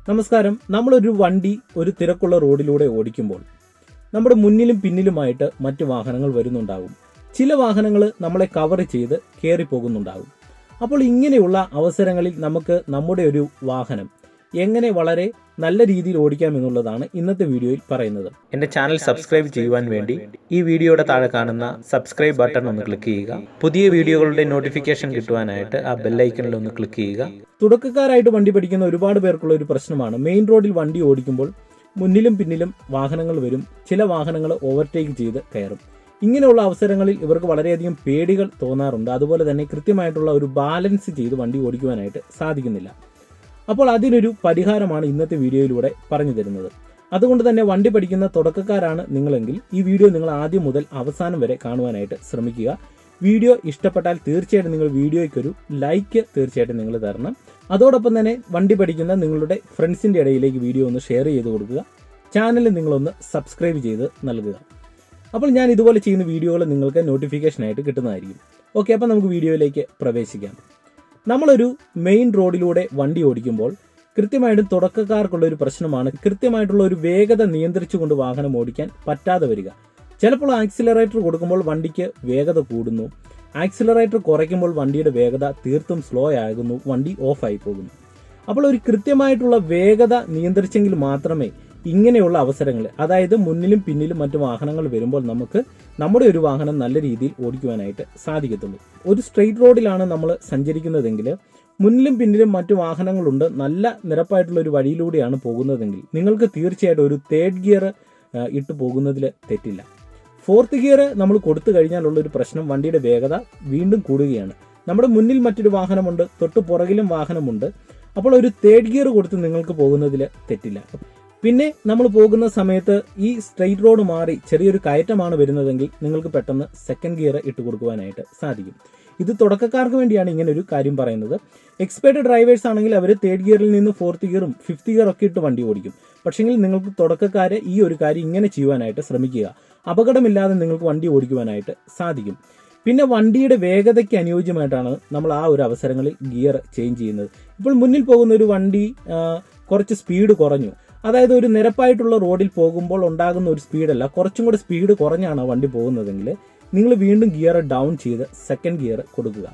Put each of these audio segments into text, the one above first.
നമസ്കാരം. നമ്മളൊരു വണ്ടി ഒരു തിരക്കുള്ള റോഡിലൂടെ ഓടിക്കുമ്പോൾ നമ്മുടെ മുന്നിലും പിന്നിലുമായിട്ട് മറ്റു വാഹനങ്ങൾ വരുന്നുണ്ടാകും. ചില വാഹനങ്ങൾ നമ്മളെ കവർ ചെയ്ത് കയറിപ്പോകുന്നുണ്ടാകും. അപ്പോൾ ഇങ്ങനെയുള്ള അവസരങ്ങളിൽ നമുക്ക് നമ്മുടെ ഒരു വാഹനം എങ്ങനെ വളരെ നല്ല രീതിയിൽ ഓടിക്കാം എന്നുള്ളതാണ് ഇന്നത്തെ വീഡിയോയിൽ പറയുന്നത്. എൻ്റെ ചാനൽ സബ്സ്ക്രൈബ് ചെയ്യുവാൻ വേണ്ടി ഈ വീഡിയോയുടെ താഴെ കാണുന്ന സബ്സ്ക്രൈബ് ബട്ടൺ ഒന്ന് ക്ലിക്ക് ചെയ്യുക. പുതിയ വീഡിയോകളുടെ നോട്ടിഫിക്കേഷൻ കിട്ടുവാനായിട്ട് ആ ബെല്ലൈക്കണിൽ ഒന്ന് ക്ലിക്ക് ചെയ്യുക. തുടക്കക്കാരായിട്ട് വണ്ടി പഠിക്കുന്ന ഒരുപാട് പേർക്കുള്ള ഒരു പ്രശ്നമാണ് മെയിൻ റോഡിൽ വണ്ടി ഓടിക്കുമ്പോൾ മുന്നിലും പിന്നിലും വാഹനങ്ങൾ വരും. ചില വാഹനങ്ങൾ ഓവർടേക്ക് ചെയ്ത് കയറും. ഇങ്ങനെയുള്ള അവസരങ്ങളിൽ ഇവർക്ക് വളരെയധികം പേടികൾ തോന്നാറുണ്ട്. അതുപോലെ തന്നെ കൃത്യമായിട്ടുള്ള ഒരു ബാലൻസ് ചെയ്ത് വണ്ടി ഓടിക്കുവാനായിട്ട് സാധിക്കുന്നില്ല. അപ്പോൾ അതിനൊരു പരിഹാരമാണ് ഇന്നത്തെ വീഡിയോയിലൂടെ പറഞ്ഞു തരുന്നത്. അതുകൊണ്ട് തന്നെ വണ്ടി പഠിക്കുന്ന തുടക്കക്കാരാണ് നിങ്ങളെങ്കിൽ ഈ വീഡിയോ നിങ്ങൾ ആദ്യം മുതൽ അവസാനം വരെ കാണുവാനായിട്ട് ശ്രമിക്കുക. വീഡിയോ ഇഷ്ടപ്പെട്ടാൽ തീർച്ചയായിട്ടും നിങ്ങൾ വീഡിയോയ്ക്കൊരു ലൈക്ക് തീർച്ചയായിട്ടും നിങ്ങൾ തരണം. അതോടൊപ്പം തന്നെ വണ്ടി പഠിക്കുന്ന നിങ്ങളുടെ ഫ്രണ്ട്സിൻ്റെ ഇടയിലേക്ക് വീഡിയോ ഒന്ന് ഷെയർ ചെയ്ത് കൊടുക്കുക. ചാനൽ നിങ്ങളൊന്ന് സബ്സ്ക്രൈബ് ചെയ്ത് നൽകുക. അപ്പോൾ ഞാൻ ഇതുപോലെ ചെയ്യുന്ന വീഡിയോകൾ നിങ്ങൾക്ക് നോട്ടിഫിക്കേഷനായിട്ട് കിട്ടുന്നതായിരിക്കും. ഓക്കെ, അപ്പോൾ നമുക്ക് വീഡിയോയിലേക്ക് പ്രവേശിക്കാം. നമ്മളൊരു മെയിൻ റോഡിലൂടെ വണ്ടി ഓടിക്കുമ്പോൾ കൃത്യമായിട്ടും തുടക്കക്കാർക്കുള്ള ഒരു പ്രശ്നമാണ് കൃത്യമായിട്ടുള്ള ഒരു വേഗത നിയന്ത്രിച്ചുകൊണ്ട് വാഹനം ഓടിക്കാൻ പറ്റാതെ വരിക. ചിലപ്പോൾ ആക്സിലറേറ്റർ കൊടുക്കുമ്പോൾ വണ്ടിക്ക് വേഗത കൂടുന്നു, ആക്സിലറേറ്റർ കുറയ്ക്കുമ്പോൾ വണ്ടിയുടെ വേഗത തീർത്തും സ്ലോ ആകുന്നു, വണ്ടി ഓഫായി പോകുന്നു. അപ്പോൾ ഒരു കൃത്യമായിട്ടുള്ള വേഗത നിയന്ത്രിച്ചെങ്കിൽ മാത്രമേ ഇങ്ങനെയുള്ള അവസരങ്ങൾ, അതായത് മുന്നിലും പിന്നിലും മറ്റു വാഹനങ്ങൾ വരുമ്പോൾ നമുക്ക് നമ്മുടെ ഒരു വാഹനം നല്ല രീതിയിൽ ഓടിക്കുവാനായിട്ട് സാധിക്കത്തുള്ളൂ. ഒരു സ്ട്രെയിറ്റ് റോഡിലാണ് നമ്മൾ സഞ്ചരിക്കുന്നതെങ്കിൽ മുന്നിലും പിന്നിലും മറ്റു വാഹനങ്ങളുണ്ട്, നല്ല നിരപ്പായിട്ടുള്ള ഒരു വഴിയിലൂടെയാണ് പോകുന്നതെങ്കിൽ നിങ്ങൾക്ക് തീർച്ചയായിട്ടും ഒരു തേർഡ് ഗിയർ ഇട്ട് പോകുന്നതിൽ തെറ്റില്ല. ഫോർത്ത് ഗിയർ നമ്മൾ കൊടുത്തു കഴിഞ്ഞാലുള്ള ഒരു പ്രശ്നം, വണ്ടിയുടെ വേഗത വീണ്ടും കൂടുകയാണ്. നമ്മുടെ മുന്നിൽ മറ്റൊരു വാഹനമുണ്ട്, തൊട്ട് പുറകിലും വാഹനമുണ്ട്. അപ്പോൾ ഒരു തേർഡ് ഗിയർ കൊടുത്ത് നിങ്ങൾക്ക് പോകുന്നതിൽ തെറ്റില്ല. പിന്നെ നമ്മൾ പോകുന്ന സമയത്ത് ഈ സ്ട്രെയിറ്റ് റോഡ് മാറി ചെറിയൊരു കയറ്റമാണ് വരുന്നതെങ്കിൽ നിങ്ങൾക്ക് പെട്ടെന്ന് സെക്കൻഡ് ഗിയർ ഇട്ട് കൊടുക്കുവാനായിട്ട് സാധിക്കും. ഇത് തുടക്കക്കാർക്ക് വേണ്ടിയാണ് ഇങ്ങനെ ഒരു കാര്യം പറയുന്നത്. എക്സ്പേർട്ട് ഡ്രൈവേഴ്സ് ആണെങ്കിൽ അവർ തേർഡ് ഗിയറിൽ നിന്ന് ഫോർത്ത് ഗിയറും ഫിഫ്ത്ത് ഗിയർ ഒക്കെ ഇട്ട് വണ്ടി ഓടിക്കും. പക്ഷെങ്കിൽ നിങ്ങൾക്ക് തുടക്കക്കാരെ ഈ ഒരു കാര്യം ഇങ്ങനെ ചെയ്യുവാനായിട്ട് ശ്രമിക്കുക. അപകടമില്ലാതെ നിങ്ങൾക്ക് വണ്ടി ഓടിക്കുവാനായിട്ട് സാധിക്കും. പിന്നെ വണ്ടിയുടെ വേഗതയ്ക്ക് അനുയോജ്യമായിട്ടാണ് നമ്മൾ ആ ഒരു അവസരങ്ങളിൽ ഗിയർ ചേഞ്ച് ചെയ്യുന്നത്. ഇപ്പോൾ മുന്നിൽ പോകുന്ന ഒരു വണ്ടി കുറച്ച് സ്പീഡ് കുറഞ്ഞു, അതായത് ഒരു നിരപ്പായിട്ടുള്ള റോഡിൽ പോകുമ്പോൾ ഉണ്ടാകുന്ന ഒരു സ്പീഡല്ല, കുറച്ചും കൂടെ സ്പീഡ് കുറഞ്ഞാണ് വണ്ടി പോകുന്നതെങ്കിൽ നിങ്ങൾ വീണ്ടും ഗിയർ ഡൗൺ ചെയ്ത് സെക്കൻഡ് ഗിയർ കൊടുക്കുക.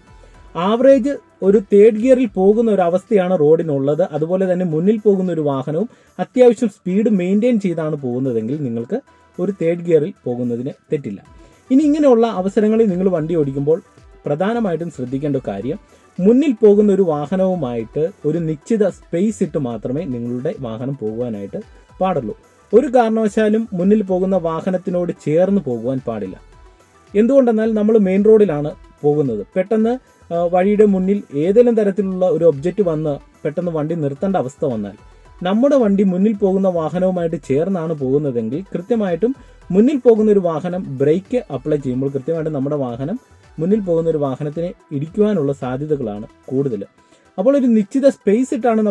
ആവറേജ് ഒരു തേർഡ് ഗിയറിൽ പോകുന്ന ഒരു അവസ്ഥയാണ് റോഡിനുള്ളത്. അതുപോലെ തന്നെ മുന്നിൽ പോകുന്ന ഒരു വാഹനവും അത്യാവശ്യം സ്പീഡ് മെയിൻറ്റെയിൻ ചെയ്താണ് പോകുന്നതെങ്കിൽ നിങ്ങൾക്ക് ഒരു തേർഡ് ഗിയറിൽ പോകുന്നതിന് തെറ്റില്ല. ഇനി ഇങ്ങനെയുള്ള അവസരങ്ങളിൽ നിങ്ങൾ വണ്ടി ഓടിക്കുമ്പോൾ പ്രധാനമായിട്ടും ശ്രദ്ധിക്കേണ്ട കാര്യം, മുന്നിൽ പോകുന്ന ഒരു വാഹനവുമായിട്ട് ഒരു നിശ്ചിത സ്പേസ് ഇട്ട് മാത്രമേ നിങ്ങളുടെ വാഹനം പോകുവാനായിട്ട് പാടുള്ളൂ. ഒരു കാരണവശാലും മുന്നിൽ പോകുന്ന വാഹനത്തിനോട് ചേർന്ന് പോകുവാൻ പാടില്ല. എന്തുകൊണ്ടെന്നാൽ നമ്മൾ മെയിൻ റോഡിലാണ് പോകുന്നത്. പെട്ടെന്ന് വഴിയുടെ മുന്നിൽ ഏതെങ്കിലും തരത്തിലുള്ള ഒരു ഒബ്ജക്റ്റ് വന്ന് പെട്ടെന്ന് വണ്ടി നിർത്തേണ്ട അവസ്ഥ വന്നാൽ നമ്മുടെ വണ്ടി മുന്നിൽ പോകുന്ന വാഹനവുമായിട്ട് ചേർന്നാണ് പോകുന്നതെങ്കിൽ കൃത്യമായിട്ടും മുന്നിൽ പോകുന്ന ഒരു വാഹനം ബ്രേക്ക് അപ്ലൈ ചെയ്യുമ്പോൾ കൃത്യമായിട്ടും നമ്മുടെ വാഹനം മുന്നിൽ പോകുന്ന ഒരു വാഹനത്തിനെ ഇടിക്കുവാനുള്ള സാധ്യതകളാണ് കൂടുതൽ. അപ്പോൾ ഒരു നിശ്ചിത സ്പേസ് ഇട്ടാണ്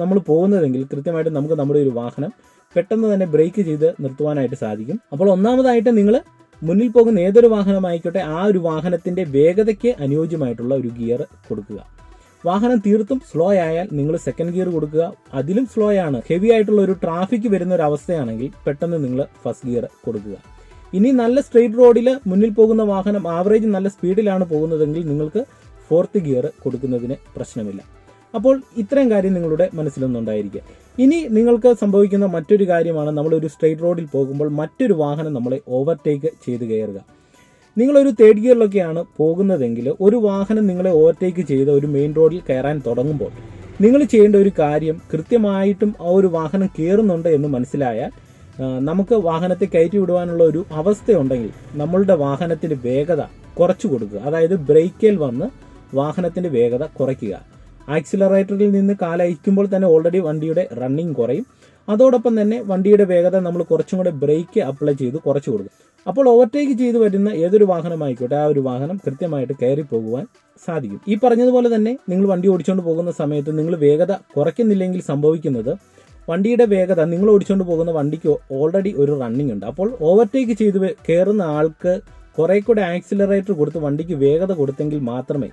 നമ്മൾ പോകുന്നതെങ്കിൽ കൃത്യമായിട്ടും നമുക്ക് നമ്മുടെ ഒരു വാഹനം പെട്ടെന്ന് തന്നെ ബ്രേക്ക് ചെയ്ത് നിർത്തുവാനായിട്ട് സാധിക്കും. അപ്പോൾ ഒന്നാമതായിട്ട് നിങ്ങൾ മുന്നിൽ പോകുന്ന ഏതൊരു വാഹനമായിക്കോട്ടെ ആ ഒരു വാഹനത്തിന്റെ വേഗതയ്ക്ക് അനുയോജ്യമായിട്ടുള്ള ഒരു ഗിയർ കൊടുക്കുക. വാഹനം തീർത്തും സ്ലോ ആയാൽ നിങ്ങൾ സെക്കൻഡ് ഗിയർ കൊടുക്കുക. അതിലും സ്ലോ ആണ്, ഹെവി ആയിട്ടുള്ള ഒരു ട്രാഫിക് വരുന്ന ഒരു അവസ്ഥയാണെങ്കിൽ പെട്ടെന്ന് നിങ്ങൾ ഫസ്റ്റ് ഗിയർ കൊടുക്കുക. ഇനി നല്ല സ്ട്രെയിറ്റ് റോഡിൽ മുന്നിൽ പോകുന്ന വാഹനം ആവറേജ് നല്ല സ്പീഡിലാണ് പോകുന്നതെങ്കിൽ നിങ്ങൾക്ക് ഫോർത്ത് ഗിയർ കൊടുക്കുന്നതിന് പ്രശ്നമില്ല. അപ്പോൾ ഇത്രയും കാര്യം നിങ്ങളുടെ മനസ്സിലൊന്നുണ്ടായിരിക്കുക. ഇനി നിങ്ങൾക്ക് സംഭവിക്കുന്ന മറ്റൊരു കാര്യമാണ്, നമ്മളൊരു സ്ട്രെയിറ്റ് റോഡിൽ പോകുമ്പോൾ മറ്റൊരു വാഹനം നമ്മളെ ഓവർടേക്ക് ചെയ്ത് കയറുക. നിങ്ങളൊരു തേർഡ് ഗിയറിലൊക്കെയാണ് പോകുന്നതെങ്കിൽ ഒരു വാഹനം നിങ്ങളെ ഓവർടേക്ക് ചെയ്ത് ഒരു മെയിൻ റോഡിൽ കയറാൻ തുടങ്ങുമ്പോൾ നിങ്ങൾ ചെയ്യേണ്ട ഒരു കാര്യം, കൃത്യമായിട്ടും ആ ഒരു വാഹനം കയറുന്നുണ്ട് എന്ന് മനസ്സിലായാൽ നമുക്ക് വാഹനത്തെ കയറ്റി വിടുവാനുള്ള ഒരു അവസ്ഥയുണ്ടെങ്കിൽ നമ്മളുടെ വാഹനത്തിൻ്റെ വേഗത കുറച്ചു കൊടുക്കുക. അതായത് ബ്രേക്കിൽ വന്ന് വാഹനത്തിൻ്റെ വേഗത കുറയ്ക്കുക. ആക്സിലറേറ്ററിൽ നിന്ന് കാലയക്കുമ്പോൾ തന്നെ ഓൾറെഡി വണ്ടിയുടെ റണ്ണിങ് കുറയും. അതോടൊപ്പം തന്നെ വണ്ടിയുടെ വേഗത നമ്മൾ കുറച്ചും കൂടെ ബ്രേക്ക് അപ്ലൈ ചെയ്ത് കുറച്ചു കൊടുക്കും. അപ്പോൾ ഓവർടേക്ക് ചെയ്ത് വരുന്ന ഏതൊരു വാഹനമായിക്കോട്ടെ ആ ഒരു വാഹനം കൃത്യമായിട്ട് കയറി പോകുവാൻ സാധിക്കും. ഈ പറഞ്ഞതുപോലെ തന്നെ നിങ്ങൾ വണ്ടി ഓടിച്ചുകൊണ്ട് പോകുന്ന സമയത്ത് നിങ്ങൾ വേഗത കുറയ്ക്കുന്നില്ലെങ്കിൽ സംഭവിക്കുന്നത്, വണ്ടിയുടെ വേഗത നിങ്ങൾ ഓടിച്ചുകൊണ്ട് പോകുന്ന വണ്ടിക്ക് ഓൾറെഡി ഒരു റണ്ണിങ് ഉണ്ട്. അപ്പോൾ ഓവർടേക്ക് ചെയ്ത് കയറുന്ന ആൾക്ക് കുറെ കൂടെ ആക്സിലറേറ്റർ കൊടുത്ത് വണ്ടിക്ക് വേഗത കൊടുത്തെങ്കിൽ മാത്രമേ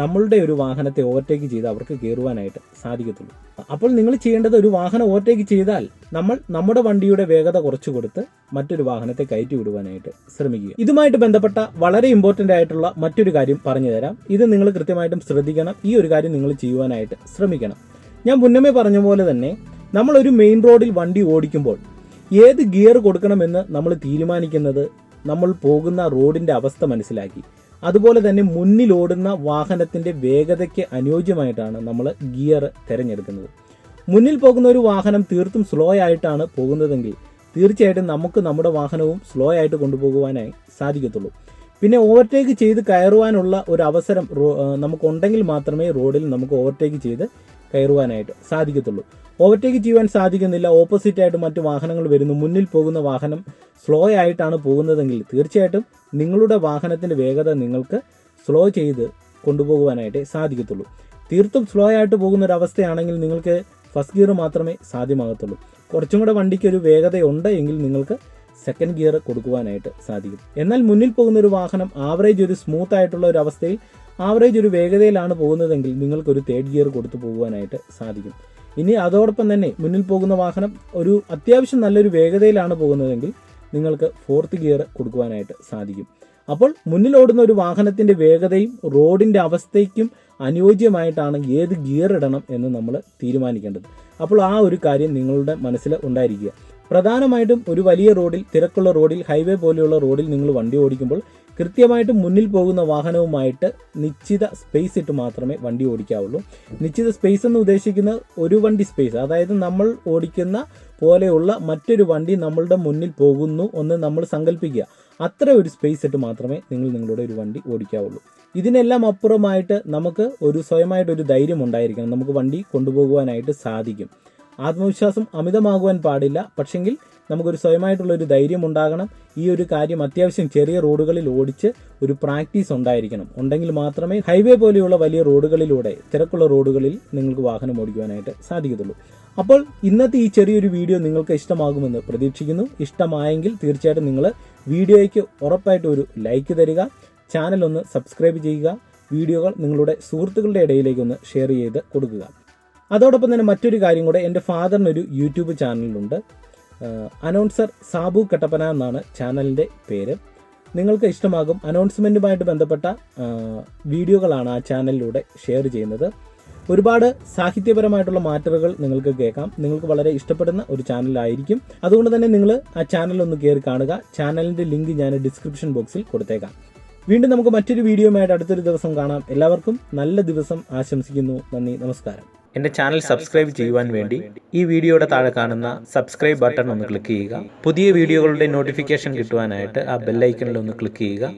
നമ്മളുടെ ഒരു വാഹനത്തെ ഓവർടേക്ക് ചെയ്ത് അവർക്ക് കയറുവാനായിട്ട് സാധിക്കത്തുള്ളൂ. അപ്പോൾ നിങ്ങൾ ചെയ്യേണ്ടത്, ഒരു വാഹനം ഓവർടേക്ക് ചെയ്താൽ നമ്മൾ നമ്മുടെ വണ്ടിയുടെ വേഗത കുറച്ചു കൊടുത്ത് മറ്റൊരു വാഹനത്തെ കയറ്റി വിടുവാനായിട്ട് ശ്രമിക്കുക. ഇതുമായിട്ട് ബന്ധപ്പെട്ട വളരെ ഇമ്പോർട്ടൻ്റ് ആയിട്ടുള്ള മറ്റൊരു കാര്യം പറഞ്ഞു തരാം. ഇത് നിങ്ങൾ കൃത്യമായിട്ടും ശ്രദ്ധിക്കണം. ഈ ഒരു കാര്യം നിങ്ങൾ ചെയ്യുവാനായിട്ട് ശ്രമിക്കണം. ഞാൻ മുന്നമേ പറഞ്ഞ പോലെ തന്നെ നമ്മളൊരു മെയിൻ റോഡിൽ വണ്ടി ഓടിക്കുമ്പോൾ ഏത് ഗിയർ കൊടുക്കണമെന്ന് നമ്മൾ തീരുമാനിക്കുന്നത് നമ്മൾ പോകുന്ന റോഡിൻ്റെ അവസ്ഥ മനസ്സിലാക്കി, അതുപോലെ തന്നെ മുന്നിലോടുന്ന വാഹനത്തിൻ്റെ വേഗതയ്ക്ക് അനുയോജ്യമായിട്ടാണ് നമ്മൾ ഗിയർ തിരഞ്ഞെടുക്കുന്നത്. മുന്നിൽ പോകുന്ന ഒരു വാഹനം തീർത്തും സ്ലോ ആയിട്ടാണ് പോകുന്നതെങ്കിൽ തീർച്ചയായിട്ടും നമുക്ക് നമ്മുടെ വാഹനവും സ്ലോ ആയിട്ട് കൊണ്ടുപോകുവാനായി സാധിക്കത്തുള്ളൂ. പിന്നെ ഓവർടേക്ക് ചെയ്ത് കയറുവാനുള്ള ഒരു അവസരം നമുക്കുണ്ടെങ്കിൽ മാത്രമേ റോഡിൽ നമുക്ക് ഓവർടേക്ക് ചെയ്ത് കയറുവാനായിട്ട് സാധിക്കത്തുള്ളൂ. ഓവർടേക്ക് ചെയ്യുവാൻ സാധിക്കുന്നില്ല, ഓപ്പോസിറ്റായിട്ട് മറ്റു വാഹനങ്ങൾ വരുന്നു, മുന്നിൽ പോകുന്ന വാഹനം സ്ലോ ആയിട്ടാണ് പോകുന്നതെങ്കിൽ തീർച്ചയായിട്ടും നിങ്ങളുടെ വാഹനത്തിൻ്റെ വേഗത നിങ്ങൾക്ക് സ്ലോ ചെയ്ത് കൊണ്ടുപോകുവാനായിട്ട് സാധിക്കത്തുള്ളൂ. തീർത്തും സ്ലോ ആയിട്ട് പോകുന്ന ഒരു അവസ്ഥയാണെങ്കിൽ നിങ്ങൾക്ക് ഫസ്റ്റ് ഗിയർ മാത്രമേ സാധ്യമാകത്തുള്ളൂ. കുറച്ചും കൂടെ വണ്ടിക്ക് ഒരു വേഗതയുണ്ട് എങ്കിൽ നിങ്ങൾക്ക് സെക്കൻഡ് ഗിയർ കൊടുക്കുവാനായിട്ട് സാധിക്കും. എന്നാൽ മുന്നിൽ പോകുന്ന ഒരു വാഹനം ആവറേജ് ഒരു സ്മൂത്ത് ആയിട്ടുള്ള ഒരു അവസ്ഥയിൽ ആവറേജ് ഒരു വേഗതയിലാണ് പോകുന്നതെങ്കിൽ നിങ്ങൾക്കൊരു തേർഡ് ഗിയർ കൊടുത്തു പോകുവാനായിട്ട് സാധിക്കും. ഇനി അതോടൊപ്പം തന്നെ മുന്നിൽ പോകുന്ന വാഹനം ഒരു അത്യാവശ്യം നല്ലൊരു വേഗതയിലാണ് പോകുന്നതെങ്കിൽ നിങ്ങൾക്ക് ഫോർത്ത് ഗിയർ കൊടുക്കുവാനായിട്ട് സാധിക്കും. അപ്പോൾ മുന്നിലോടുന്ന ഒരു വാഹനത്തിൻ്റെ വേഗതയും റോഡിൻ്റെ അവസ്ഥയ്ക്കും അനുയോജ്യമായിട്ടാണ് ഏത് ഗിയർ ഇടണം എന്ന് നമ്മൾ തീരുമാനിക്കേണ്ടത്. അപ്പോൾ ആ ഒരു കാര്യം നിങ്ങളുടെ മനസ്സിൽ ഉണ്ടായിരിക്കുക. പ്രധാനമായിട്ടും ഒരു വലിയ റോഡിൽ, തിരക്കുള്ള റോഡിൽ, ഹൈവേ പോലെയുള്ള റോഡിൽ നിങ്ങൾ വണ്ടി ഓടിക്കുമ്പോൾ കൃത്യമായിട്ടും മുന്നിൽ പോകുന്ന വാഹനവുമായിട്ട് നിശ്ചിത സ്പേസ് ഇട്ട് മാത്രമേ വണ്ടി ഓടിക്കാവുള്ളൂ. നിശ്ചിത സ്പേസ് എന്ന് ഉദ്ദേശിക്കുന്നത് ഒരു വണ്ടി സ്പേസ്, അതായത് നമ്മൾ ഓടിക്കുന്ന പോലെയുള്ള മറ്റൊരു വണ്ടി നമ്മളുടെ മുന്നിൽ പോകുന്നു എന്ന് നമ്മൾ സങ്കല്പിക്കുക. അത്ര ഒരു സ്പേസ് ഇട്ട് മാത്രമേ നിങ്ങൾ നിങ്ങളുടെ ഒരു വണ്ടി ഓടിക്കാവുള്ളൂ. ഇതിനെല്ലാം അപ്പുറമായിട്ട് നമുക്ക് സ്വയമായിട്ടൊരു ധൈര്യം ഉണ്ടായിരിക്കണം. നമുക്ക് വണ്ടി കൊണ്ടുപോകുവാനായിട്ട് സാധിക്കും. ആത്മവിശ്വാസം അമിതമാകുവാൻ പാടില്ല, പക്ഷെങ്കിൽ നമുക്കൊരു സ്വയമായിട്ടുള്ളൊരു ധൈര്യം ഉണ്ടാകണം. ഈ ഒരു കാര്യം അത്യാവശ്യം ചെറിയ റോഡുകളിൽ ഓടിച്ച് ഒരു പ്രാക്ടീസ് ഉണ്ടായിരിക്കണം. ഉണ്ടെങ്കിൽ മാത്രമേ ഹൈവേ പോലെയുള്ള വലിയ റോഡുകളിലൂടെ, തിരക്കുള്ള റോഡുകളിൽ നിങ്ങൾക്ക് വാഹനം ഓടിക്കുവാനായിട്ട് സാധിക്കത്തുള്ളൂ. അപ്പോൾ ഇന്നത്തെ ഈ ചെറിയൊരു വീഡിയോ നിങ്ങൾക്ക് ഇഷ്ടമാകുമെന്ന് പ്രതീക്ഷിക്കുന്നു. ഇഷ്ടമായെങ്കിൽ തീർച്ചയായിട്ടും നിങ്ങൾ വീഡിയോയ്ക്ക് ഉറപ്പായിട്ട് ഒരു ലൈക്ക് തരിക, ചാനൽ ഒന്ന് സബ്സ്ക്രൈബ് ചെയ്യുക, വീഡിയോകൾ നിങ്ങളുടെ സുഹൃത്തുക്കളുടെ ഇടയിലേക്ക് ഒന്ന് ഷെയർ ചെയ്ത് കൊടുക്കുക. അതോടൊപ്പം തന്നെ മറ്റൊരു കാര്യം കൂടെ, എൻ്റെ ഫാദറിനൊരു യൂട്യൂബ് ചാനലുണ്ട്. അനൗൺസർ സാബു കട്ടപ്പന എന്നാണ് ചാനലിൻ്റെ പേര്. നിങ്ങൾക്ക് ഇഷ്ടമാകും. അനൗൺസ്മെൻറ്റുമായിട്ട് ബന്ധപ്പെട്ട വീഡിയോകളാണ് ആ ചാനലിലൂടെ ഷെയർ ചെയ്യുന്നത്. ഒരുപാട് സാഹിത്യപരമായിട്ടുള്ള മാറ്ററുകൾ നിങ്ങൾക്ക് കേൾക്കാം. നിങ്ങൾക്ക് വളരെ ഇഷ്ടപ്പെടുന്ന ഒരു ചാനലായിരിക്കും. അതുകൊണ്ട് തന്നെ നിങ്ങൾ ആ ചാനലൊന്ന് കയറി കാണുക. ചാനലിൻ്റെ ലിങ്ക് ഞാൻ ഡിസ്ക്രിപ്ഷൻ ബോക്സിൽ കൊടുത്തേക്കാം. വീണ്ടും നമുക്ക് മറ്റൊരു വീഡിയോയുമായിട്ട് അടുത്തൊരു ദിവസം കാണാം. എല്ലാവർക്കും നല്ല ദിവസം ആശംസിക്കുന്നു. നന്ദി, നമസ്കാരം. എൻ്റെ ചാനൽ സബ്സ്ക്രൈബ് ചെയ്യുവാൻ വേണ്ടി ഈ വീഡിയോയുടെ താഴെ കാണുന്ന സബ്സ്ക്രൈബ് ബട്ടൺ ഒന്ന് ക്ലിക്ക് ചെയ്യുക. പുതിയ വീഡിയോകളുടെ നോട്ടിഫിക്കേഷൻ കിട്ടുവാനായിട്ട് ആ ബെല്ലൈക്കണിൽ ഒന്ന് ക്ലിക്ക് ചെയ്യുക.